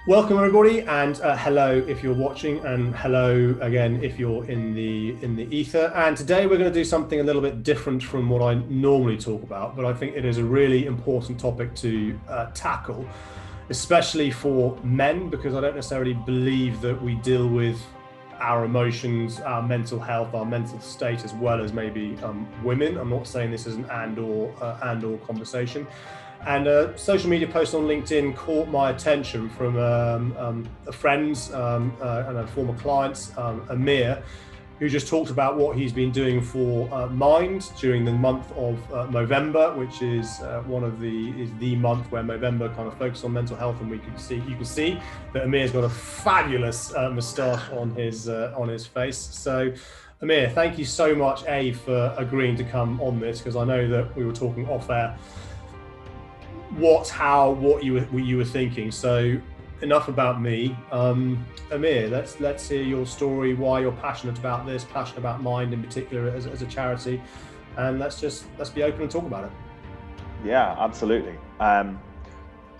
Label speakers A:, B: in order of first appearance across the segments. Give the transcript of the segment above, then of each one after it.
A: Welcome everybody, and hello if you're watching, and hello again if you're in the ether. And today we're going to do something a little bit different from what I normally talk about, but I think it is a really important topic to tackle, especially for men, because I don't necessarily believe that we deal with our emotions, our mental health, our mental state, as well as maybe women. I'm not saying this is an and/or conversation. And a social media post on LinkedIn caught my attention from a friend's and a former client's, Amir, who just talked about what he's been doing for Mind during the month of November, which is the month where November kind of focuses on mental health, and you can see that Amir's got a fabulous moustache on his face. So, Amir, thank you so much, for agreeing to come on this, because I know that we were talking off air what you were thinking. So enough about me. Amir, let's hear your story, why you're passionate about this, passionate about Mind in particular as a charity, and let's be open and talk about it.
B: Yeah, absolutely.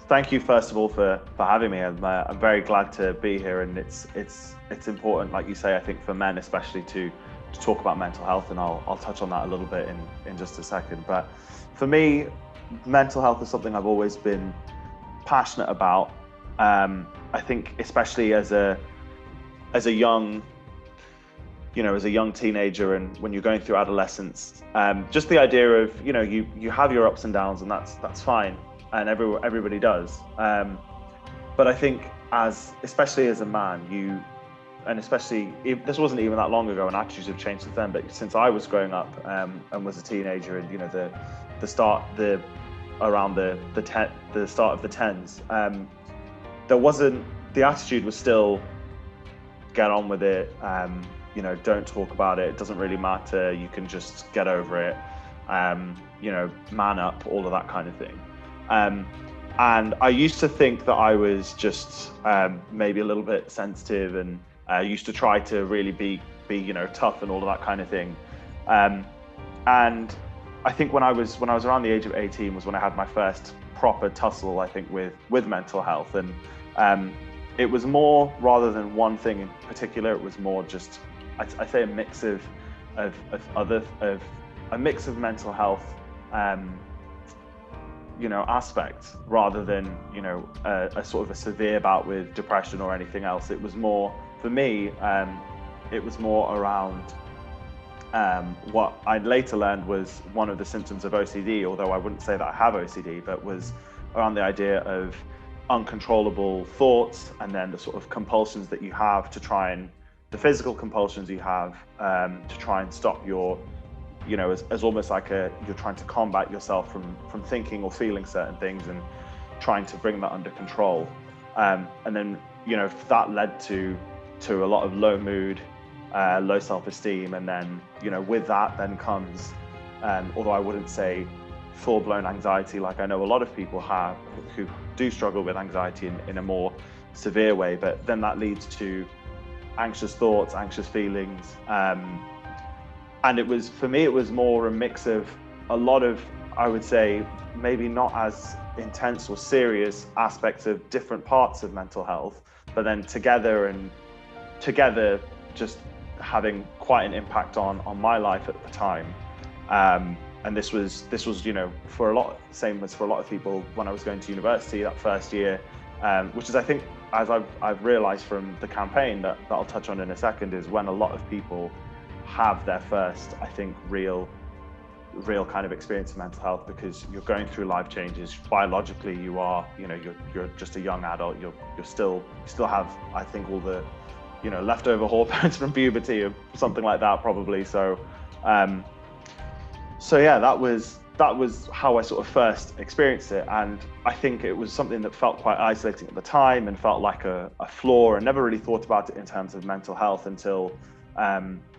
B: Thank you first of all for having me. I'm very glad to be here, and it's important, like you say, I think for men especially to talk about mental health, and I'll touch on that a little bit in just a second. But for me, mental health is something I've always been passionate about. I think especially as a young teenager, and when you're going through adolescence, just the idea of, you have your ups and downs, and that's fine, and everybody does. But I think especially as a man, this wasn't even that long ago, and attitudes have changed since then, but since I was growing up and was a teenager, and the start of the tens, the attitude was still get on with it, don't talk about it doesn't really matter, you can just get over it, man up, all of that kind of thing. And I used to think that I was just maybe a little bit sensitive, and I used to try to really be tough and all of that kind of thing. And I think when I was around the age of 18 was when I had my first proper tussle, I think, with mental health. And it was more, rather than one thing in particular, it was more just, I'd say, a mix of mental health aspects, rather than a sort of a severe bout with depression or anything else. It was more, for me, it was more around what I later learned was one of the symptoms of OCD, although I wouldn't say that I have OCD, but was around the idea of uncontrollable thoughts, and then the sort of compulsions that you have the physical compulsions you have to try and stop your, as almost like you're trying to combat yourself from thinking or feeling certain things, and trying to bring that under control. And then, that led to a lot of low mood, low self-esteem, and then with that then comes, although I wouldn't say full-blown anxiety like I know a lot of people have who do struggle with anxiety in a more severe way, but then that leads to anxious thoughts, anxious feelings, and for me it was more a mix of a lot of, I would say, maybe not as intense or serious aspects of different parts of mental health, but then together just having quite an impact on my life at the time. And this was for a lot, same as for a lot of people when I was going to university that first year, which is, I think, as I've realized from the campaign that I'll touch on in a second, is when a lot of people have their first, I think, real kind of experience of mental health, because you're going through life changes. Biologically, you're just a young adult. You still have, I think, all the leftover hormones from puberty or something like that, probably. So yeah, that was how I sort of first experienced it, and I think it was something that felt quite isolating at the time and felt like a flaw, and never really thought about it in terms of mental health until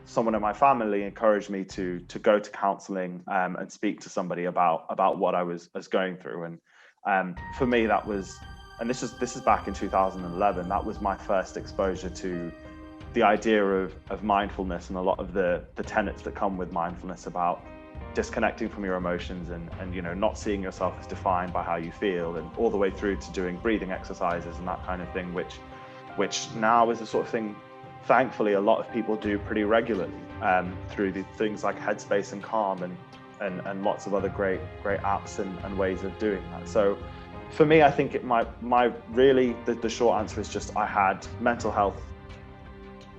B: someone in my family encouraged me to go to counselling and speak to somebody about what I was going through. And for me, that was, and this is back in 2011, that was my first exposure to the idea of mindfulness and a lot of the tenets that come with mindfulness about disconnecting from your emotions and you know, not seeing yourself as defined by how you feel, and all the way through to doing breathing exercises and that kind of thing, which now is the sort of thing, thankfully, a lot of people do pretty regularly, through the things like Headspace and Calm and lots of other great apps and ways of doing that. So for me, I think my really the short answer is just, I had mental health.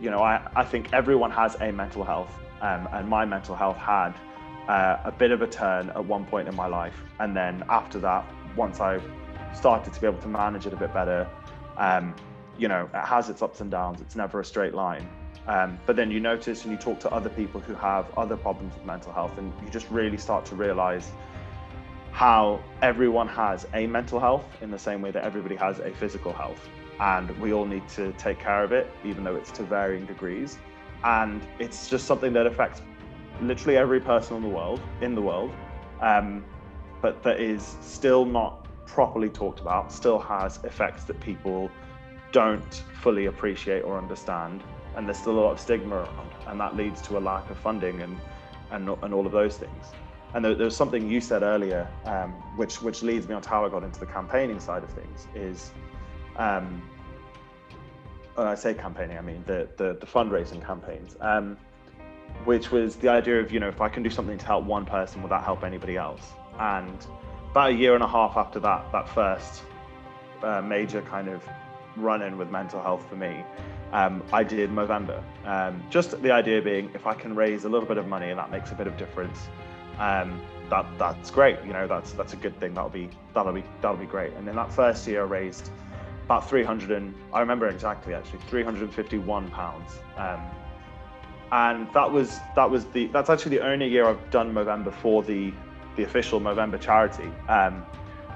B: You know, I think everyone has a mental health, and my mental health had a bit of a turn at one point in my life, and then after that, once I started to be able to manage it a bit better, you know, it has its ups and downs. It's never a straight line. But then you notice and you talk to other people who have other problems with mental health, and you just really start to realize how everyone has a mental health in the same way that everybody has a physical health. And we all need to take care of it, even though it's to varying degrees. And it's just something that affects literally every person in the world, but that is still not properly talked about, still has effects that people don't fully appreciate or understand. And there's still a lot of stigma around, and that leads to a lack of funding and all of those things. And there was something you said earlier, which leads me on to how I got into the campaigning side of things, is when I say campaigning, I mean the fundraising campaigns, which was the idea of, you know, if I can do something to help one person, will that help anybody else? And about a year and a half after that first major kind of run-in with mental health for me, I did Movember. Just the idea being, if I can raise a little bit of money and that makes a bit of difference, that's great. You know, that's a good thing. That'll be great. And in that first year, I raised about I remember exactly, actually, £351. And that's actually the only year I've done Movember for the official Movember charity.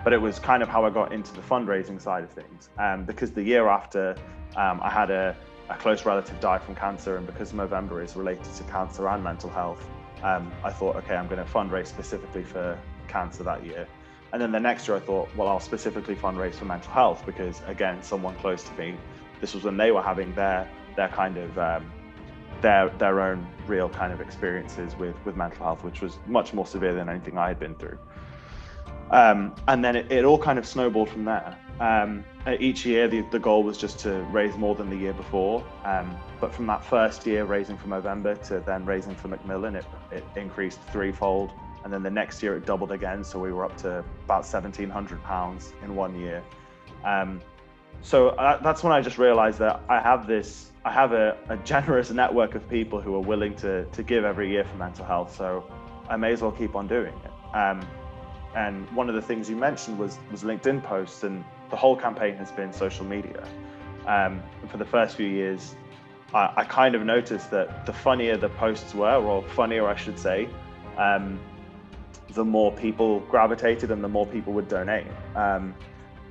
B: But it was kind of how I got into the fundraising side of things. Because the year after, I had a close relative die from cancer, and because Movember is related to cancer and mental health, I thought, okay, I'm going to fundraise specifically for cancer that year. And then the next year I thought, well, I'll specifically fundraise for mental health, because again, someone close to me, this was when they were having their kind of their own real kind of experiences with mental health, which was much more severe than anything I had been through. And then it all kind of snowballed from there. Each year, the goal was just to raise more than the year before. But from that first year raising for Movember to then raising for Macmillan, it increased threefold. And then the next year it doubled again. So we were up to about £1,700 in 1 year. So that's when I just realized that I have a generous network of people who are willing to give every year for mental health. So I may as well keep on doing it. And one of the things you mentioned was LinkedIn posts, and the whole campaign has been social media. And for the first few years, I kind of noticed that the funnier the posts were, or funnier I should say, the more people gravitated and the more people would donate.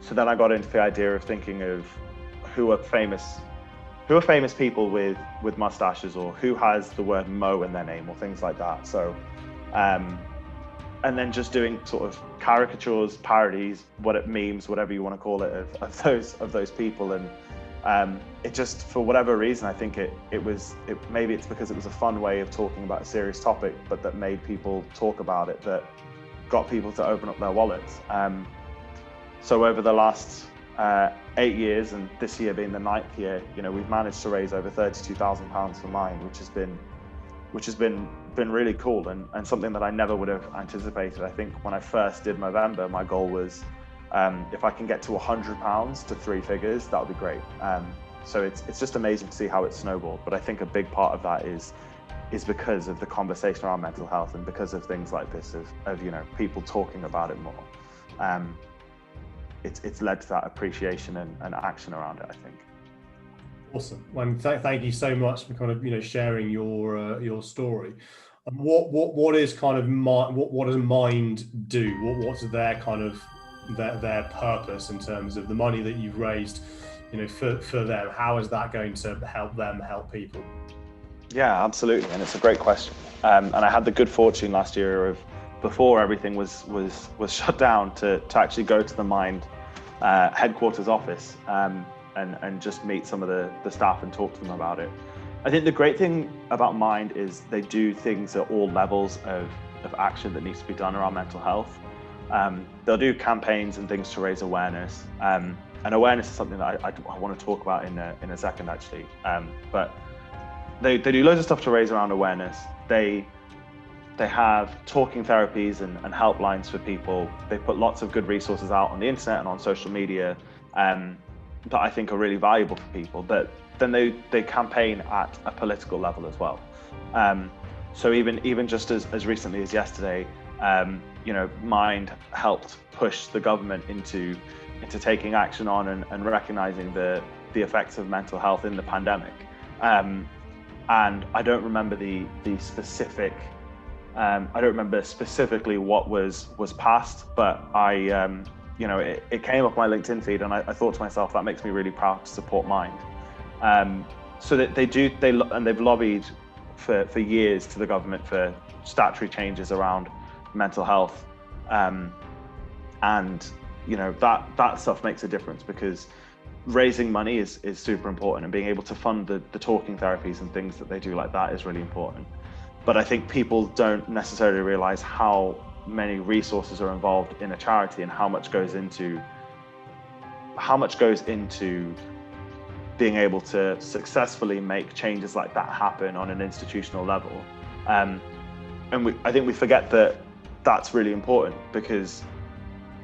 B: So then I got into the idea of thinking of who are famous people with mustaches, or who has the word Mo in their name, or things like that. So, and then just doing sort of caricatures, parodies, memes, whatever you want to call it, of those people. And it just, for whatever reason, I think maybe it's because it was a fun way of talking about a serious topic, but that made people talk about it, that got people to open up their wallets. So over the last 8 years, and this year being the 9th year, you know, we've managed to raise over £32,000 for Mind, which has been really cool, and something that I never would have anticipated. I think when I first did Movember, my goal was, if I can get to £100 to 3 figures, that would be great. So it's just amazing to see how it snowballed. But I think a big part of that is because of the conversation around mental health, and because of things like this, of you know, people talking about it more. It's led to that appreciation and action around it, I think.
A: Awesome. Well, thank you so much for kind of, you know, sharing your story. What is kind of what does Mind do? What's their kind of their purpose in terms of the money that you've raised, you know, for them? How is that going to help them help people?
B: Yeah, absolutely, and it's a great question. And I had the good fortune last year of, before everything was shut down, to actually go to the Mind headquarters office and just meet some of the staff and talk to them about it. I think the great thing about Mind is they do things at all levels of of action that needs to be done around mental health. They'll do campaigns and things to raise awareness, and awareness is something that I want to talk about in a second, actually. But they do loads of stuff to raise around awareness. They have talking therapies and helplines for people. They put lots of good resources out on the internet and on social media that I think are really valuable for people. But then they campaign at a political level as well. So even just as recently as yesterday, Mind helped push the government into taking action on and recognizing the effects of mental health in the pandemic. And I don't remember the specific. I don't remember specifically what was passed, but it came up my LinkedIn feed, and I thought to myself, that makes me really proud to support Mind. So that they've lobbied for years to the government for statutory changes around mental health, and that stuff makes a difference, because raising money is super important, and being able to fund the talking therapies and things that they do like that is really important. But I think people don't necessarily realize how many resources are involved in a charity, and how much goes into being able to successfully make changes like that happen on an institutional level. And I think we forget that that's really important, because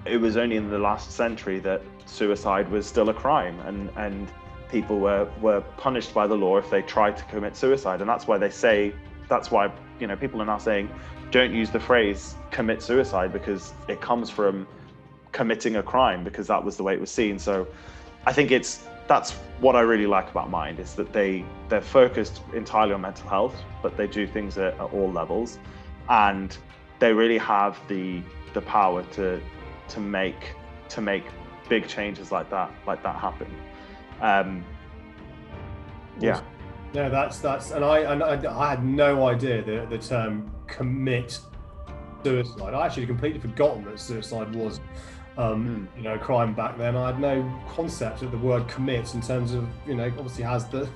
B: it was only in the last century that suicide was still a crime, and people were punished by the law if they tried to commit suicide. And that's why people are now saying, don't use the phrase commit suicide, because it comes from committing a crime, because that was the way it was seen. So I think that's what I really like about Mind, is that they're focused entirely on mental health, but they do things at all levels, and they really have the power to make big changes like that happen. Yeah.
A: No, that's and I had no idea that the term commit suicide. I actually completely forgotten that suicide was a crime back then. I had no concept of the word commit in terms of, obviously has the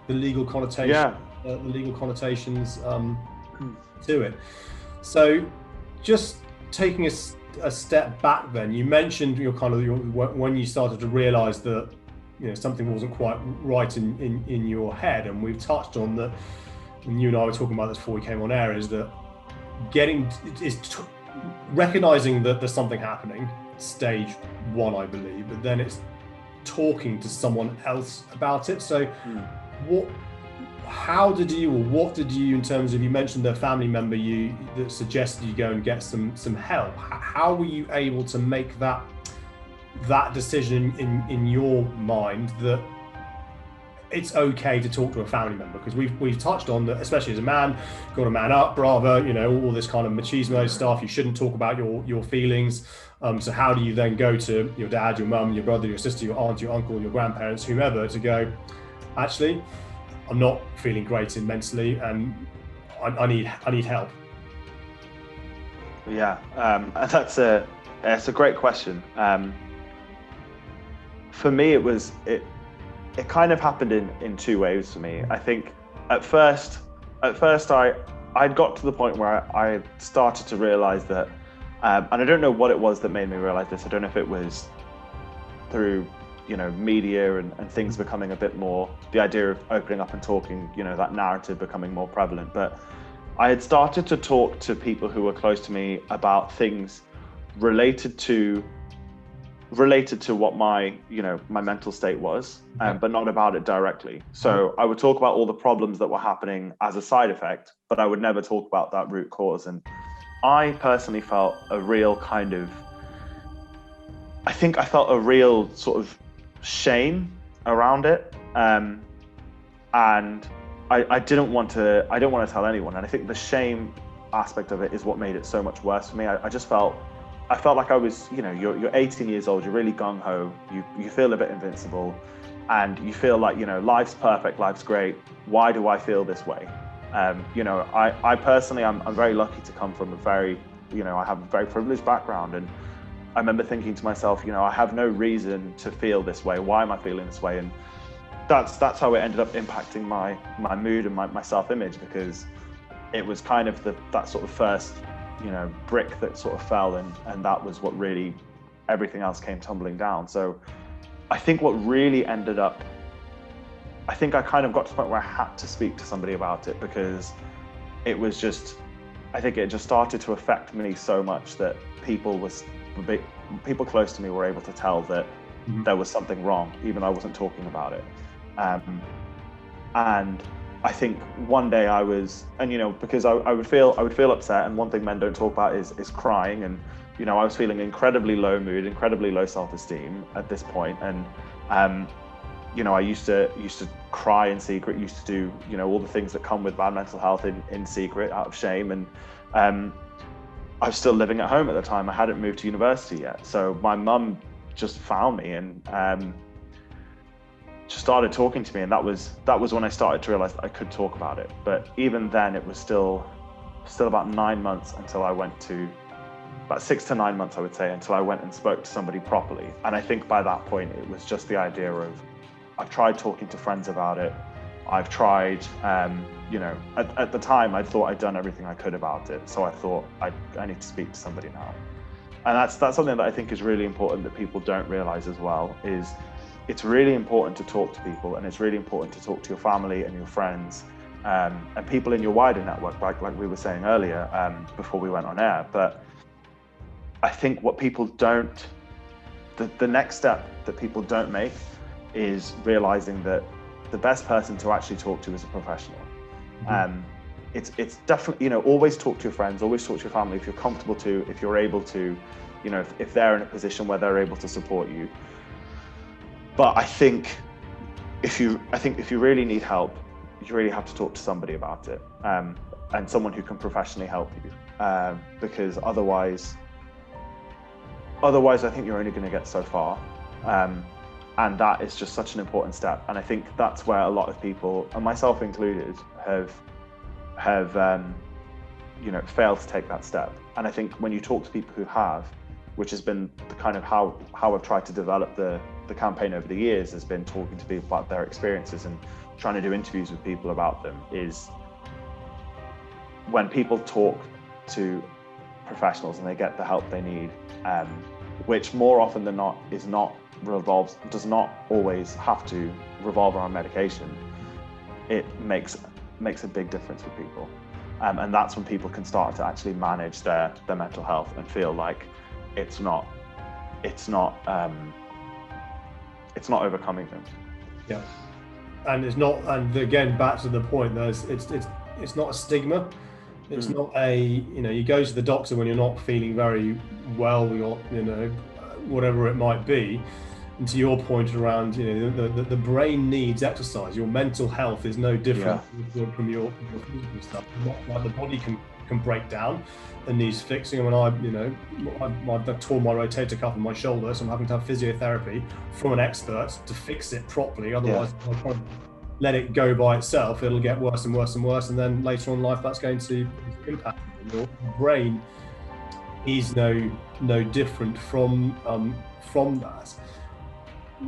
A: legal connotation, the legal connotations to it. So just taking a step back, then you mentioned when you started to realize that something wasn't quite right in your head, and we've touched on that, and you and I were talking about this before we came on air, is that recognizing that there's something happening, stage one, I believe, but then it's talking to someone else about it. So what did you, in terms of, you mentioned the family member that suggested you go and get some help, how were you able to make that decision in your mind that it's okay to talk to a family member? Because we've touched on that, especially as a man, got to man up, bravo, all this kind of machismo stuff. You shouldn't talk about your feelings. So how do you then go to your dad, your mum, your brother, your sister, your aunt, your uncle, your grandparents, whomever, to go, actually, I'm not feeling great mentally, and I need help?
B: Yeah, that's a great question. For me, it kind of happened in two ways for me. I think at first I'd got to the point where I started to realize that, and I don't know what it was that made me realize this. I don't know if it was through media and things becoming a bit more, the idea of opening up and talking, that narrative becoming more prevalent. But I had started to talk to people who were close to me about things related to what my mental state was, but not about it directly. So I would talk about all the problems that were happening as a side effect, but I would never talk about that root cause. And I personally felt a real sort of shame around it. And I didn't want to tell anyone. And I think the shame aspect of it is what made it so much worse for me. I felt like I was, you're 18 years old, you're really gung-ho, you feel a bit invincible, and you feel like, life's perfect, life's great. Why do I feel this way? I personally, I'm very lucky to come from I have a very privileged background, and I remember thinking to myself, I have no reason to feel this way. Why am I feeling this way? And that's how it ended up impacting my mood and my self-image, because it was kind of that sort of first brick that sort of fell, and that was what really, everything else came tumbling down. So I think what really ended up, I think I kind of got to the point where I had to speak to somebody about it, because it was just, I think it just started to affect me so much that people close to me were able to tell that there was something wrong, even though I wasn't talking about it. And I think one day I was, and because I would feel upset, and one thing men don't talk about is crying, and I was feeling incredibly low mood, incredibly low self-esteem at this point, and I used to cry in secret, used to do all the things that come with bad mental health in secret, out of shame, and I was still living at home at the time. I hadn't moved to university yet, so my mum just found me and just started talking to me, and that was when I started to realize that I could talk about it. But even then, it was still about 9 months until I went to, about 6 to 9 months, I would say, until I went and spoke to somebody properly. And I think by that point, it was just the idea of, I've tried talking to friends about it. I've tried, at the time, I thought I'd done everything I could about it. So I thought, I need to speak to somebody now. And that's something that I think is really important that people don't realize as well, is it's really important to talk to people, and it's really important to talk to your family and your friends, and people in your wider network, like we were saying earlier, before we went on air. But I think what people don't, the next step that people don't make is realizing that the best person to actually talk to is a professional. It's definitely, always talk to your friends, always talk to your family if you're comfortable to, if you're able to, if they're in a position where they're able to support you. But I think if you really need help, you really have to talk to somebody about it, and someone who can professionally help you, because otherwise I think you're only going to get so far, and that is just such an important step. And I think that's where a lot of people, and myself included, have failed to take that step. And I think when you talk to people who have, which has been the kind of how I've tried to develop the campaign over the years, has been talking to people about their experiences and trying to do interviews with people about them, is when people talk to professionals and they get the help they need, which more often than not does not always have to revolve around medication, it makes a big difference for people. And that's when people can start to actually manage their mental health and feel like it's not overcoming them.
A: Yeah, and it's not. And again, back to the point, it's not a stigma. It's not a you go to the doctor when you're not feeling very well, or whatever it might be. And to your point around the brain needs exercise. Your mental health is no different from your physical stuff. Like the body can break down and needs fixing. And when I tore my rotator cuff in my shoulder, so I'm having to have physiotherapy from an expert to fix it properly. Otherwise, I'll probably let it go by itself. It'll get worse and worse and worse, and then later on in life, that's going to impact your brain. Is no different from that. I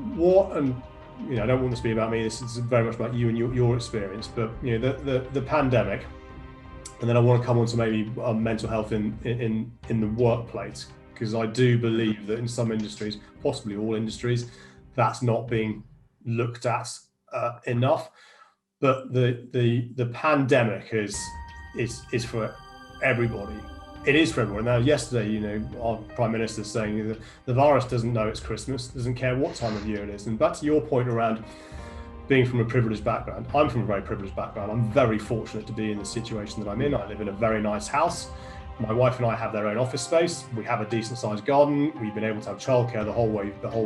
A: don't want this to be about me. This is very much about you and your experience. But the pandemic. And then I want to come on to maybe mental health in the workplace, because I do believe that in some industries, possibly all industries, that's not being looked at enough. But the pandemic is for everybody. It is for everyone. Now, yesterday, our Prime Minister is saying that the virus doesn't know it's Christmas, doesn't care what time of year it is. And back to your point around being from a privileged background, I'm from a very privileged background. I'm very fortunate to be in the situation that I'm in. I live in a very nice house. My wife and I have their own office space. We have a decent sized garden. We've been able to have childcare the whole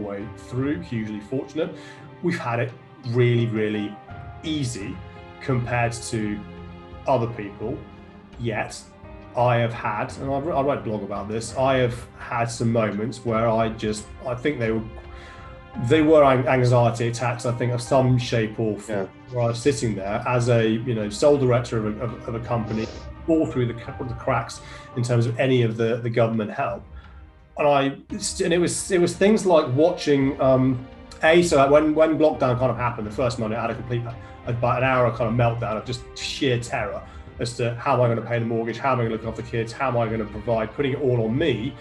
A: way through. Hugely fortunate. We've had it really, really easy compared to other people. Yet I have had, and I write a blog about this, I have had some moments where I think they were anxiety attacks, I think, of some shape or form, where I was sitting there as a sole director of a company, all through the cracks in terms of any of the government help, and it was things like watching so when lockdown kind of happened the first Monday, I had about an hour kind of meltdown of just sheer terror, as to how am I going to pay the mortgage, how am I going to look after the kids, how am I going to provide, putting it all on me,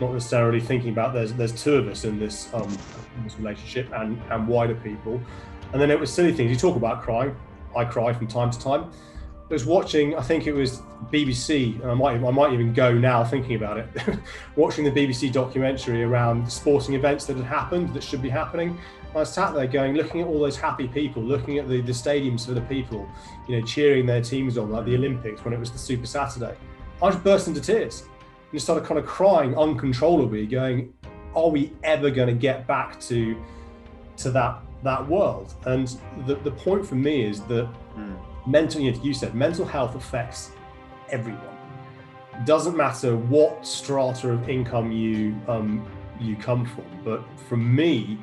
A: not necessarily thinking about there's two of us in this relationship and wider people. And then it was silly things. You talk about crying. I cry from time to time. I was watching, I think it was BBC, and I might even go now thinking about it, watching the BBC documentary around sporting events that had happened, that should be happening. I was sat there going, looking at all those happy people, looking at the stadiums for the people, cheering their teams on, like the Olympics when it was the Super Saturday. I just burst into tears and started kind of crying uncontrollably, going, are we ever going to get back to that world? And the point for me is that you said mental health affects everyone. It doesn't matter what strata of income you come from, but for me,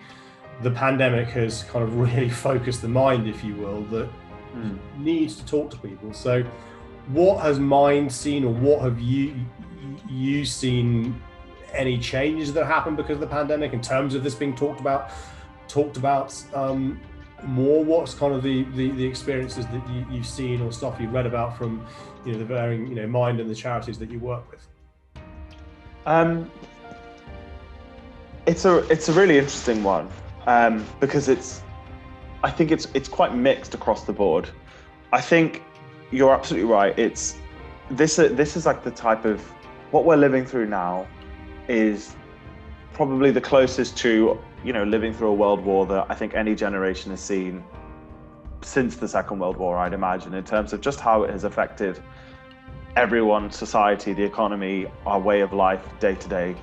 A: the pandemic has kind of really focused the mind, if you will, that you need to talk to people. So what has Mind seen, or what have you seen, any changes that happened because of the pandemic in terms of this being talked about more? What's kind of the experiences that you've seen or stuff you've read about from the varying Mind and the charities that you work with?
B: It's a really interesting one, because I think it's quite mixed across the board. I think you're absolutely right. This is like the type of what we're living through now is probably the closest to living through a world war that I think any generation has seen since the Second World War, I'd imagine, in terms of just how it has affected everyone, society, the economy, our way of life, day to day.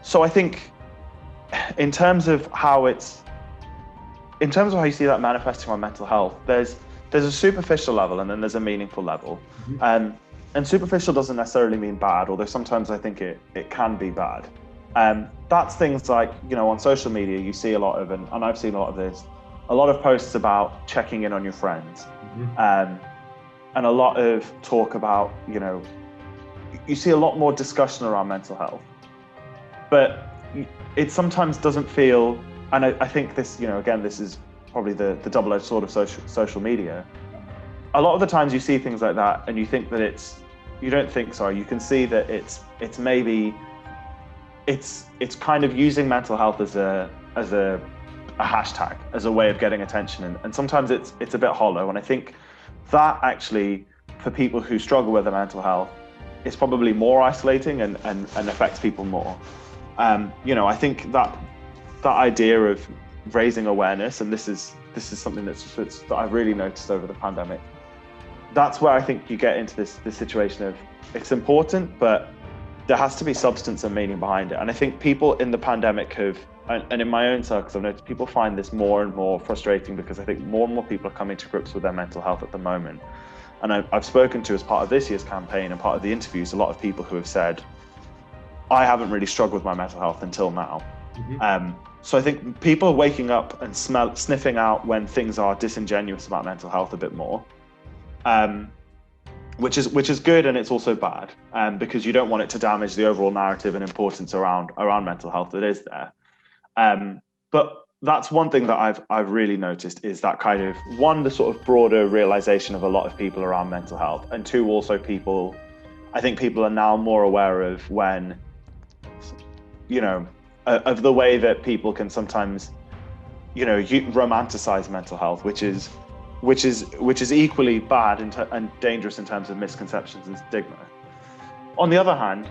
B: So I think in terms of how you see that manifesting on mental health, there's a superficial level and then there's a meaningful level. And superficial doesn't necessarily mean bad, although sometimes I think it can be bad. That's things like, on social media, you see a lot of, and I've seen a lot of this, a lot of posts about checking in on your friends, and a lot of talk about, you see a lot more discussion around mental health, but it sometimes doesn't feel, and I think this, again, this is probably the double-edged sword of social media. A lot of the times you see things like that and you think that you can see that it's maybe, it's kind of using mental health as a hashtag, as a way of getting attention, and sometimes it's a bit hollow. And I think that actually, for people who struggle with their mental health, is probably more isolating and affects people more. I think that idea of raising awareness, and this is something that I've really noticed over the pandemic. That's where I think you get into this situation of it's important, but there has to be substance and meaning behind it. And I think people in the pandemic and in my own circles, I've noticed people find this more and more frustrating, because I think more and more people are coming to grips with their mental health at the moment. And I've spoken to, as part of this year's campaign and part of the interviews, a lot of people who have said, I haven't really struggled with my mental health until now. So I think people are waking up and sniffing out when things are disingenuous about mental health a bit more, which is good, and it's also bad, because you don't want it to damage the overall narrative and importance around mental health that is there. But that's one thing that I've really noticed, is that kind of, one, the sort of broader realization of a lot of people around mental health, and two, also I think people are now more aware of when, of the way that people can sometimes, romanticize mental health, which is equally bad and dangerous in terms of misconceptions and stigma. On the other hand,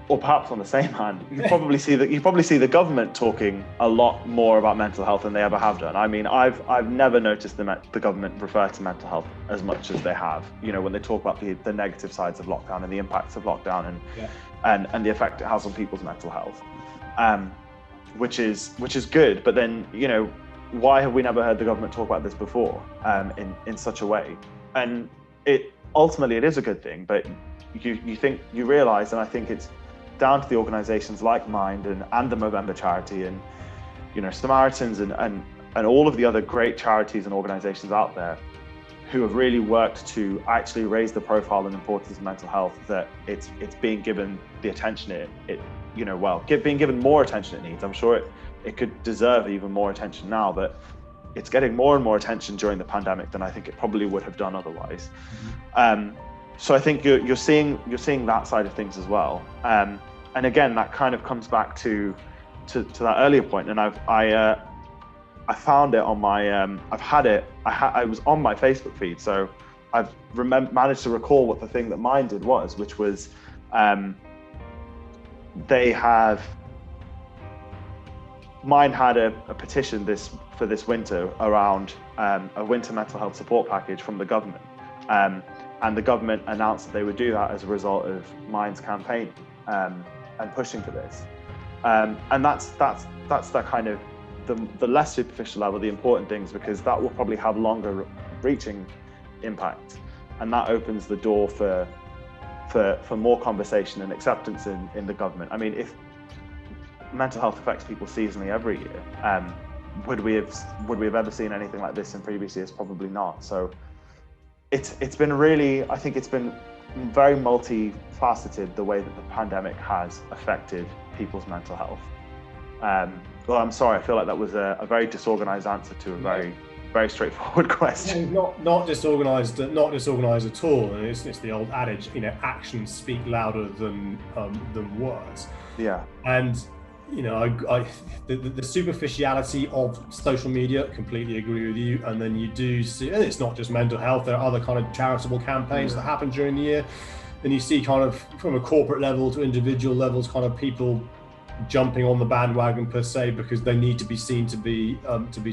B: or perhaps on the same hand, you probably see the government talking a lot more about mental health than they ever have done. I mean, I've never noticed the government refer to mental health as much as they have. When they talk about the negative sides of lockdown and the impacts of lockdown and the effect it has on people's mental health, which is good. But then, why have we never heard the government talk about this before in such a way? And ultimately it is a good thing, but you realize, and I think it's down to the organizations like Mind and the Movember charity and Samaritans and all of the other great charities and organizations out there who have really worked to actually raise the profile and importance of mental health, that it's being given the attention being given more attention it needs. I'm sure it could deserve even more attention now, but it's getting more and more attention during the pandemic than I think it probably would have done otherwise. So I think you're seeing that side of things as well. And again, that kind of comes back to that earlier point. And I found it on my I was on my Facebook feed, so I've managed to recall what the thing that mine did was, which was mine had a petition for this winter around a winter mental health support package from the government. And the government announced that they would do that as a result of mine's campaign and pushing for this. And that's the kind of the less superficial level, the important things, because that will probably have longer reaching impact. And that opens the door for more conversation and acceptance in the government. I mean, if mental health affects people seasonally every year, would we have ever seen anything like this in previous years? Probably not. So it's been really, I think it's been very multifaceted, the way that the pandemic has affected people's mental health. Well, I'm sorry, I feel like that was a very disorganized answer to a very straightforward question.
A: Not disorganized at all. And it's the old adage, actions speak louder than words.
B: Yeah.
A: And the superficiality of social media, completely agree with you. And then you do see, and it's not just mental health, there are other kind of charitable campaigns that happen during the year. And you see kind of from a corporate level to individual levels, kind of people jumping on the bandwagon per se, because they need to be seen to be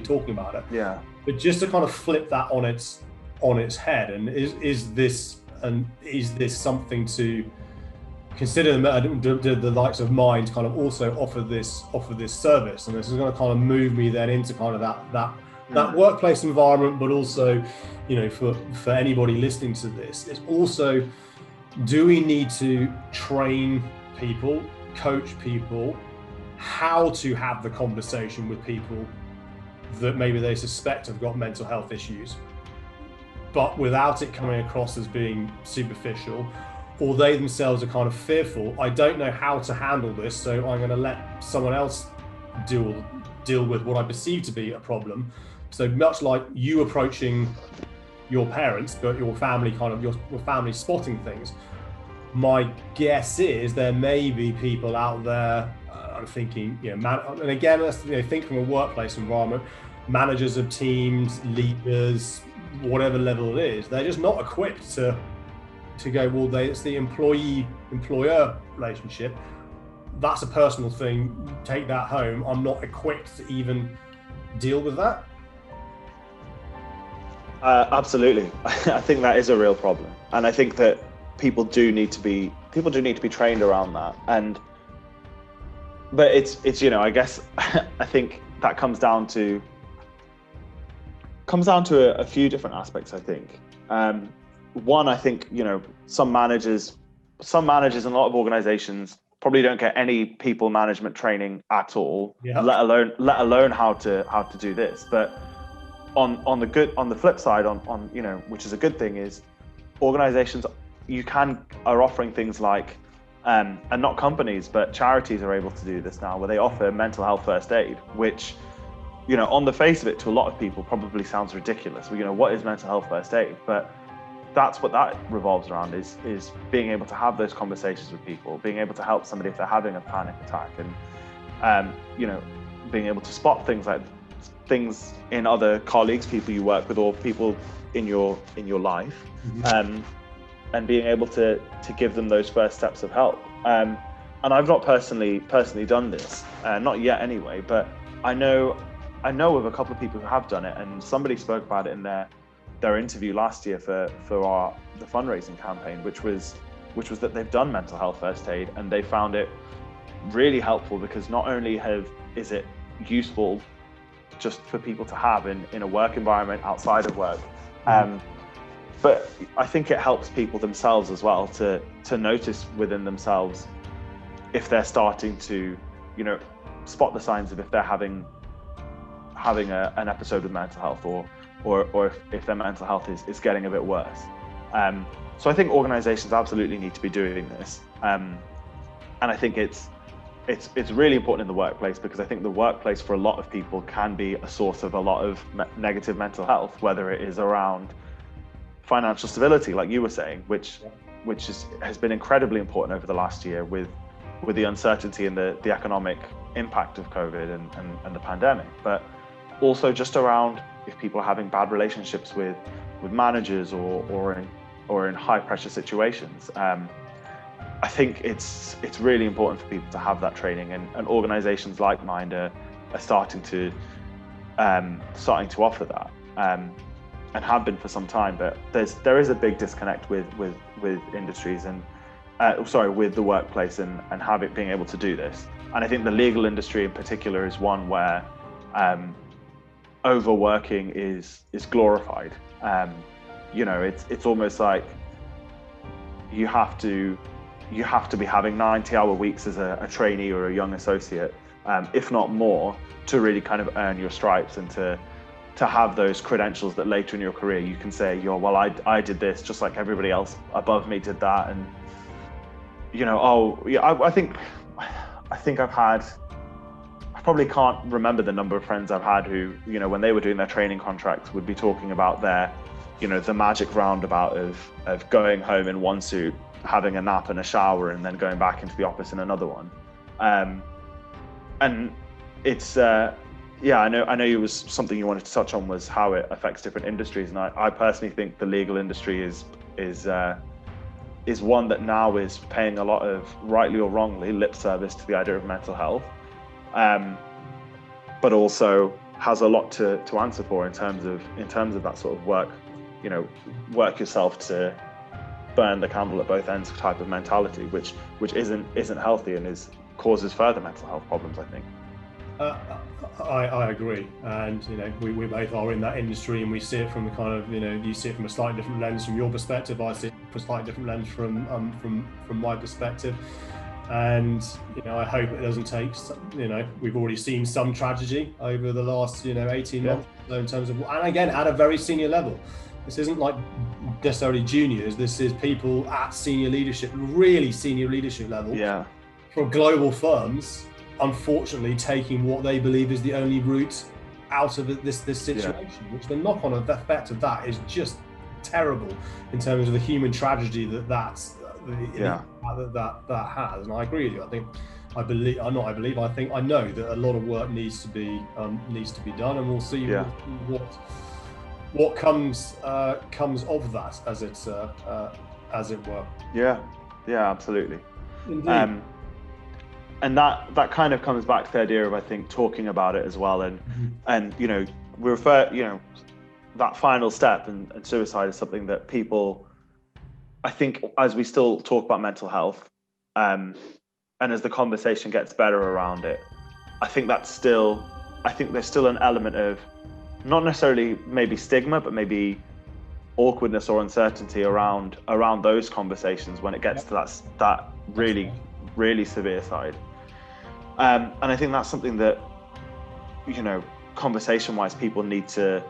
A: talking about it.
B: Yeah.
A: But just to kind of flip that on its head, and is this something to consider the likes of mine to kind of also offer this service? And this is going to kind of move me then into kind of that workplace environment, but also, for anybody listening to this, it's also, do we need to train people, coach people, how to have the conversation with people that maybe they suspect have got mental health issues, but without it coming across as being superficial, or they themselves are kind of fearful, I don't know how to handle this, so I'm going to let someone else deal with what I perceive to be a problem. So much like you approaching your parents, but your family your family spotting things, my guess is there may be people out there, I'm thinking, and again, let's think from a workplace environment, managers of teams, leaders, whatever level it is, they're just not equipped to go, well, it's the employee-employer relationship. That's a personal thing, take that home. I'm not equipped to even deal with that.
B: Absolutely. I think that is a real problem. And I think that people do need to be trained around that. But it's I guess I think that comes down to a few different aspects, I think. One, I think, some managers in a lot of organizations probably don't get any people management training at all, let alone how to do this. But on the flip side, which is a good thing, is organizations are offering things like, and not companies, but charities are able to do this now, where they offer mental health first aid, which, on the face of it, to a lot of people probably sounds ridiculous. What is mental health first aid? But that's what that revolves around, is being able to have those conversations with people, being able to help somebody if they're having a panic attack, and being able to spot things in other colleagues, people you work with, or people in your life, and being able to give them those first steps of help. And I've not personally done this, not yet anyway, but I know of a couple of people who have done it, and somebody spoke about it in their interview last year for the fundraising campaign, which was that they've done mental health first aid, and they found it really helpful, because not only is it useful just for people to have in a work environment outside of work, but I think it helps people themselves as well to notice within themselves if they're starting to spot the signs of if they're having an episode with mental health, or if their mental health is getting a bit worse. So I think organizations absolutely need to be doing this. And I think it's it's really important in the workplace, because I think the workplace for a lot of people can be a source of a lot of negative mental health, whether it is around financial stability, like you were saying, which has been incredibly important over the last year with the uncertainty and the economic impact of COVID and the pandemic, but also just around if people are having bad relationships with managers or in high pressure situations. I think it's really important for people to have that training, and organizations like mine are starting to offer that, and have been for some time. But there is a big disconnect with industries and with the workplace and being able to do this. And I think the legal industry in particular is one where overworking is glorified. It's almost like you have to be having 90-hour weeks as a trainee or a young associate, if not more, to really kind of earn your stripes and to have those credentials that later in your career you can say, I did this just like everybody else above me did that. And I probably can't remember the number of friends I've had who, when they were doing their training contracts, would be talking about their, the magic roundabout of going home in one suit, having a nap and a shower, and then going back into the office in another one. And it's, I know it was something you wanted to touch on, was how it affects different industries. And I personally think the legal industry is one that now is paying a lot of, rightly or wrongly, lip service to the idea of mental health, but also has a lot to answer for in terms of that sort of work yourself to burn the candle at both ends type of mentality, which isn't healthy and causes further mental health problems, I think.
A: I agree, and we both are in that industry, and we see it from the kind of you see it from a slightly different lens from your perspective. I see it from a slightly different lens from my perspective, and I hope it doesn't take. We've already seen some tragedy over the last 18 months in terms of, and again at a very senior level. This isn't like necessarily juniors. This is people at senior leadership, really senior leadership level, from global firms, unfortunately taking what they believe is the only route out of this situation, which the knock-on effect of that is just terrible in terms of the human tragedy that has. And I agree with you. I know that a lot of work needs to be done, and we'll see what comes of that, as it were.
B: Yeah, absolutely.
A: Indeed.
B: And that kind of comes back to the idea of, I think, talking about it as well, and we refer, that final step and suicide is something that people, I think, as we still talk about mental health, and as the conversation gets better around it, I think there's still an element of, not necessarily maybe stigma, but maybe awkwardness or uncertainty around those conversations when it gets to that really, really severe side. And I think that's something that, conversation-wise, people need to,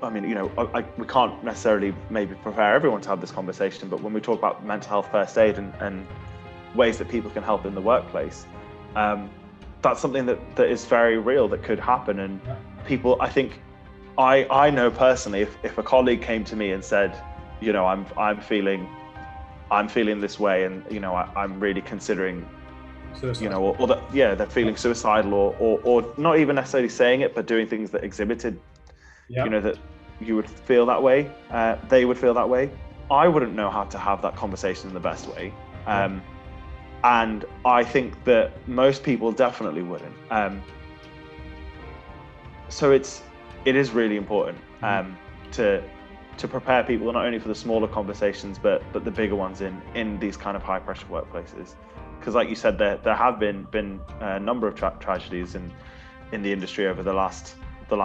B: we can't necessarily maybe prepare everyone to have this conversation, but when we talk about mental health first aid and ways that people can help in the workplace, that's something that is very real, that could happen. And people, I think, I know personally, if a colleague came to me and said, I'm feeling this way, and I'm really considering suicide. They're feeling suicidal, or not even necessarily saying it, but doing things that exhibited that you would feel that way, they would feel that way. I wouldn't know how to have that conversation in the best way, and I think that most people definitely wouldn't. So it is really important to prepare people not only for the smaller conversations, but the bigger ones in these kind of high pressure workplaces. Because, like you said, there have been a number of tragedies in the industry over the last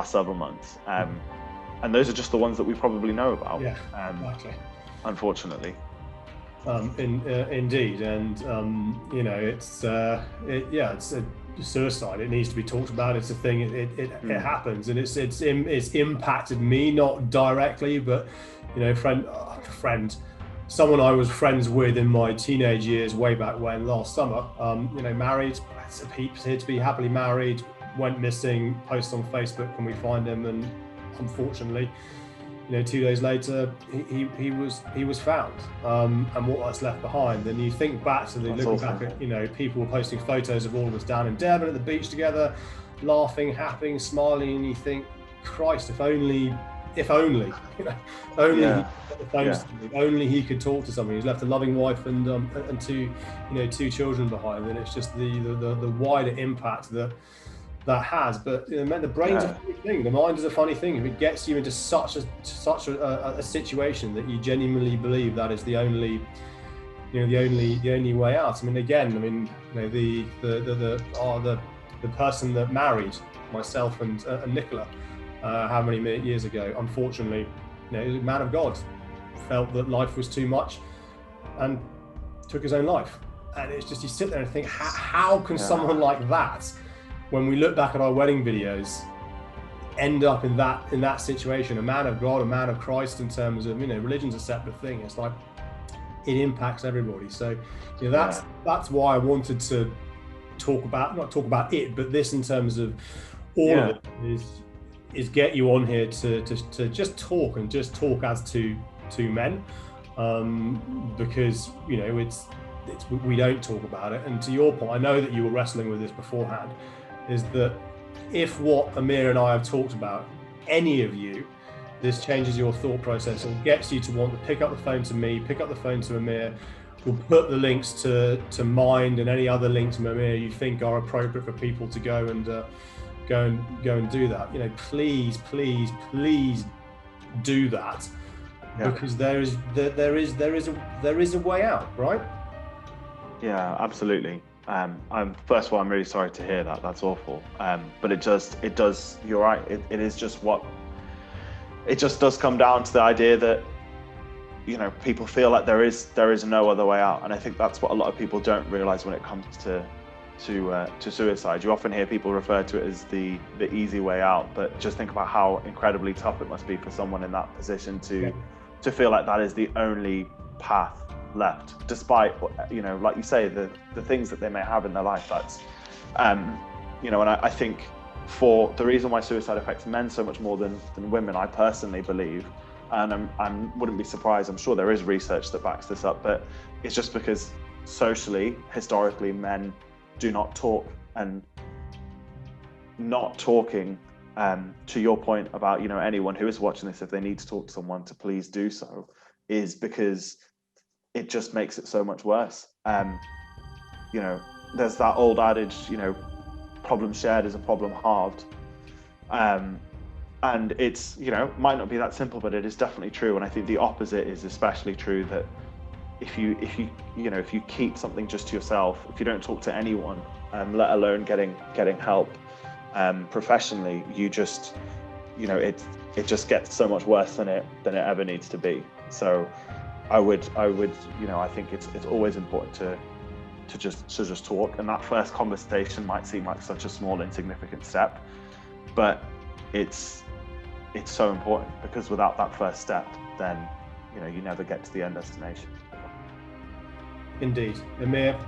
B: several months, and those are just the ones that we probably know about.
A: Exactly.
B: Unfortunately.
A: Indeed, and it's suicide. It needs to be talked about. It's a thing. It happens, and it's impacted me, not directly, but friend, someone I was friends with in my teenage years, way back when, last summer, married, appeared to be happily married, went missing, post on Facebook, can we find him? And unfortunately, 2 days later, he was found, and what that's left behind. And you think back to looking back at, people were posting photos of all of us down in Devon at the beach together, laughing, happy, smiling, and you think, Christ, if only, only he got the phone to me, only he could talk to somebody. He's left a loving wife and two children behind, and it's just the wider impact that has. But the brain's a funny thing, the mind is a funny thing. If it gets you into such a situation that you genuinely believe that is the only way out. I mean, again, the person that married myself and Nicola how many years ago, unfortunately, a man of God, felt that life was too much and took his own life. And it's just, you sit there and think, how can someone like that, when we look back at our wedding videos, end up in that situation? A man of God, a man of Christ, in terms of, religion's a separate thing. It's like, it impacts everybody. So that's why I wanted to not talk about it, but this in terms of all of it is get you on here to just talk as two men, because it's we don't talk about it. And to your point, I know that you were wrestling with this beforehand, is that if what Amir and I have talked about, any of you, this changes your thought process and gets you to want to pick up the phone to me, pick up the phone to Amir. We'll put the links to Mind and any other links to Amir you think are appropriate for people to go and do that. Please do that, because there is a way out, right?
B: Yeah, absolutely. First of all, I'm really sorry to hear that. That's awful. But it does. You're right. It is just it just does come down to the idea that people feel like there is no other way out, and I think that's what a lot of people don't realize when it comes to suicide. You often hear people refer to it as the easy way out, but just think about how incredibly tough it must be for someone in that position to feel like that is the only path left, despite like you say, the things that they may have in their life. That's and I think for the reason why suicide affects men so much more than women, I personally believe, and I wouldn't be surprised, I'm sure there is research that backs this up, but it's just because socially, historically, men do not talk, and not talking, to your point about anyone who is watching this, if they need to talk to someone, to please do so, is because it just makes it so much worse. There's that old adage, problem shared is a problem halved, and it's might not be that simple, but it is definitely true. And I think the opposite is especially true, that if you keep something just to yourself, if you don't talk to anyone, let alone getting help professionally, you just it just gets so much worse than it ever needs to be. So I would I think it's always important to just talk, and that first conversation might seem like such a small insignificant step, but it's so important, because without that first step, then you never get to the end destination.
A: Indeed. Amir,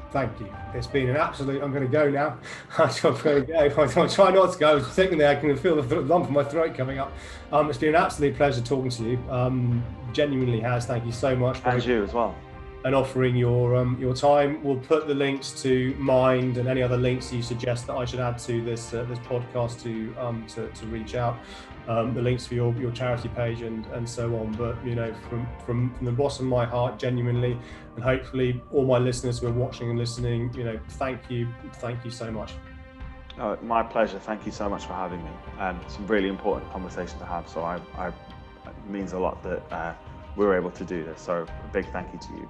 A: thank you. It's been an absolute, I'm going to go now. I'm going to go. I'll try not to go. I was sitting there, I can feel the lump in my throat coming up. It's been an absolute pleasure talking to you. Genuinely has. Thank you so much.
B: And you as well.
A: And offering your time. We'll put the links to Mind and any other links you suggest that I should add to this podcast to reach out. The links for your charity page and so on. But from the bottom of my heart, genuinely, and hopefully all my listeners who are watching and listening, thank you so much.
B: My pleasure. Thank you so much for having me. It's a really important conversation to have. So it means a lot that we were able to do this. So a big thank you to you.